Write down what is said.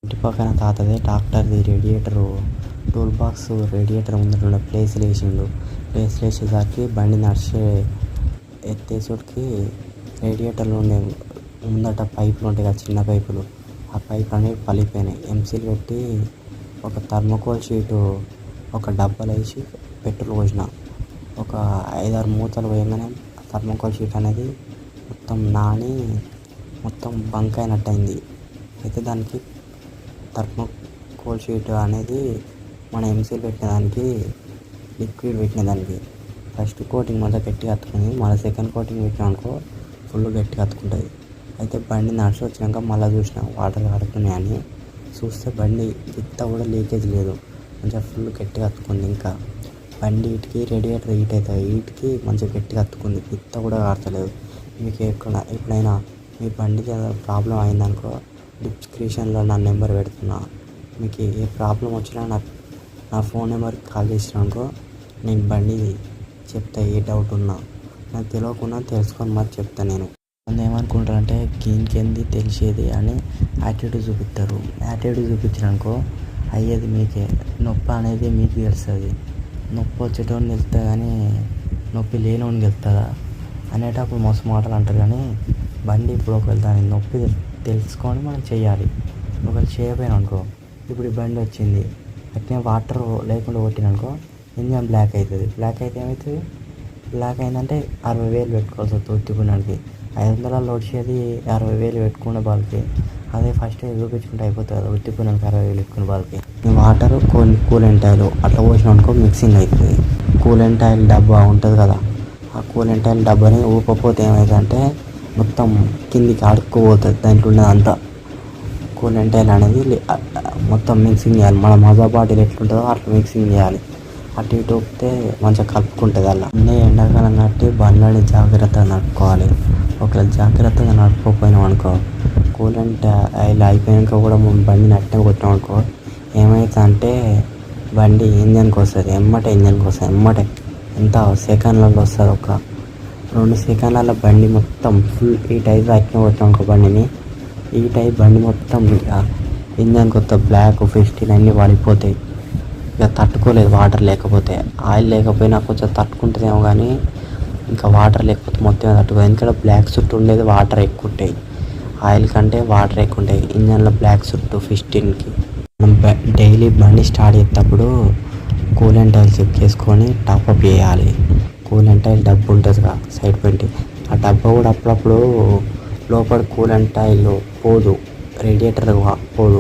ఇంటి పక్కన తాతది ట్రాక్టర్ది radiator tool box radiator ముందర ప్లేస్లు వేసిండు. ప్లేస్లు వేసేసరికి బండి ఎత్తేసరికి రేడియేటర్లు ఉండే ముందట పైపులు ఉంటాయి కదా, చిన్న పైపులు, ఆ పైపులు అనేవి పలిపోయినాయి. ఎంసీలు పెట్టి ఒక థర్మోకోల్ షీటు ఒక డబ్బాలో వేసి పెట్రోల్ పోసిన. ఒక 5-6 మూతలు పోయగానే థర్మోకోల్ షీట్ అనేది మొత్తం నాని మొత్తం బంక్ అయినట్టు అయింది. అయితే దానికి థర్మోకోల్ షీట్ అనేది మన ఎంసీలు పెట్టిన దానికి లిక్విడ్ పెట్టిన దానికి ఫస్ట్ కోటింగ్ మొదట గట్టిగా అతుకుంది. మళ్ళీ సెకండ్ కోటింగ్ పెట్టినామనుకో ఫుల్ గట్టిగా అతుకుంటుంది. అయితే బండి నడిచి వచ్చినాక మళ్ళీ చూసిన వాటర్ కారుతున్నాయని చూస్తే బండి ఇంత కూడా లీకేజ్ లేదు, మంచిగా ఫుల్ గట్టిగా అతుకుంది. ఇంకా బండి హీట్కి రేడియేటర్ హీట్ అవుతుంది, హీట్కి మంచిగా గట్టిగా అతుకుంది, ఇంత కూడా కారతలేదు. మీకు ఎప్పుడైనా మీ బండికి ప్రాబ్లం అయిందనుకో డిస్క్రిప్షన్లో నా నెంబర్ పెడుతున్నా. మీకు ఏ ప్రాబ్లం వచ్చినా నా ఫోన్ నెంబర్కి కాల్ చేసినానుకో నేను బండి చెప్తా, ఏ డౌట్ ఉన్నా నాకు తెలియకుండా తెలుసుకొని మరి చెప్తాను. నేను ఏమనుకుంటారంటే ఇంకేంది తెలిసేది అని యాటిట్యూడ్ చూపిస్తారు. యాటిట్యూడ్ చూపించినానుకో అయ్యేది మీకే, నొప్పి అనేది మీకు తెలుస్తుంది. నొప్పి వచ్చేటోని తెలుస్తుంది కానీ నొప్పి లేనివాడిని తెలుస్తుందా అనేటప్పుడు మస్తు మాటలు అంటారు. కానీ బండి ఇప్పుడు ఒకవేళ దాని నొప్పి తెలుసుకొని మనం చేయాలి. ఒకవేళ చేయకపోయినా అనుకో, ఇప్పుడు ఈ బండి వచ్చింది అట్నే వాటర్ లేకుండా కొట్టిననుకో ఇంజన్ బ్లాక్ అవుతుంది. బ్లాక్ అయితే ఏమవుతుంది, బ్లాక్ అయిందంటే 60,000 పెట్టుకోవాల్సి వస్తుంది. ఉత్తిపుణానికి 500 వచ్చేది 60,000 పెట్టుకునే బాల్కి, అదే ఫస్ట్ చూపించుకుంటే అయిపోతుంది కదా. ఉత్తిపుణానికి 60,000 పెట్టుకునే బాల్కి వాటర్ కూలెంట్ ఆయిల్ అట్లా పోసినానుకో మిక్సింగ్ అవుతుంది. కూలెంట్ ఆయిల్ డబ్బా ఉంటుంది కదా, ఆ కూలెంట్ ఆయిల్ డబ్బాని ఊపకపోతే ఏమవుతుందంటే మొత్తం కిందికి అడుక్కుపోతుంది. దాంట్లో ఉన్నదంతా కూలెంట్ ఆయిల్ అనేది మొత్తం మిక్సింగ్ చేయాలి. మన మజా బాటిల్ ఎట్లుంటుందో అట్లా మిక్సింగ్ చేయాలి. అటు ఇటు ఊపితే మంచిగా కలుపుకుంటుంది. అలా అన్నీ ఎండాకాలం కట్టి బండ్లని జాగ్రత్తగా నడుపుకోవాలి. ఒకవేళ జాగ్రత్తగా నడుపుకోకపోయినాం అనుకో కూలెంట్ ఆయిల్ అయిపోయాక కూడా బండి నట్టే కొట్టినాం అనుకో ఏమవుతుందంటే బండి ఇంజన్కి వస్తుంది, ఇంజన్కి వస్తుంది ఎంత సెకండ్లలో వస్తుంది. ఒక 2 సెకండ్లలో బండి మొత్తం ఫుల్ హీట్ అయితే అట్నే కొట్టినాం అనుకో బండిని, హీట్ అయి బండి మొత్తం ఇంజన్కి వస్తే బ్లాక్ ఫిస్టిల్ అన్నీ పడిపోతాయి. ఇక తట్టుకోలేదు వాటర్ లేకపోతే. ఆయిల్ లేకపోయినా కొంచెం తట్టుకుంటుందేమో కానీ ఇంకా వాటర్ లేకపోతే మొత్తం తట్టుకోదు. ఎందుకంటే బ్లాక్ చుట్టూ ఉండేది వాటర్ ఎక్కువ ఉంటాయి, ఆయిల్ కంటే వాటర్ ఎక్కువ ఉంటాయి ఇంజన్లో బ్లాక్ చుట్టూ ఫిస్టిన్కి. మనం డైలీ బండి స్టార్ట్ చేసేటప్పుడు కూలెంట్ ఆయిల్ చెక్ చేసుకొని టాప్అప్ చేయాలి. కూలెంట్ ఆయిల్ డబ్బు ఉంటుంది కదా సైడ్ పెట్టి, ఆ డబ్బా కూడా అప్పుడప్పుడు లోపల కూలెంట్ ఆయిల్ పోదు, రేడియేటర్ పోదు.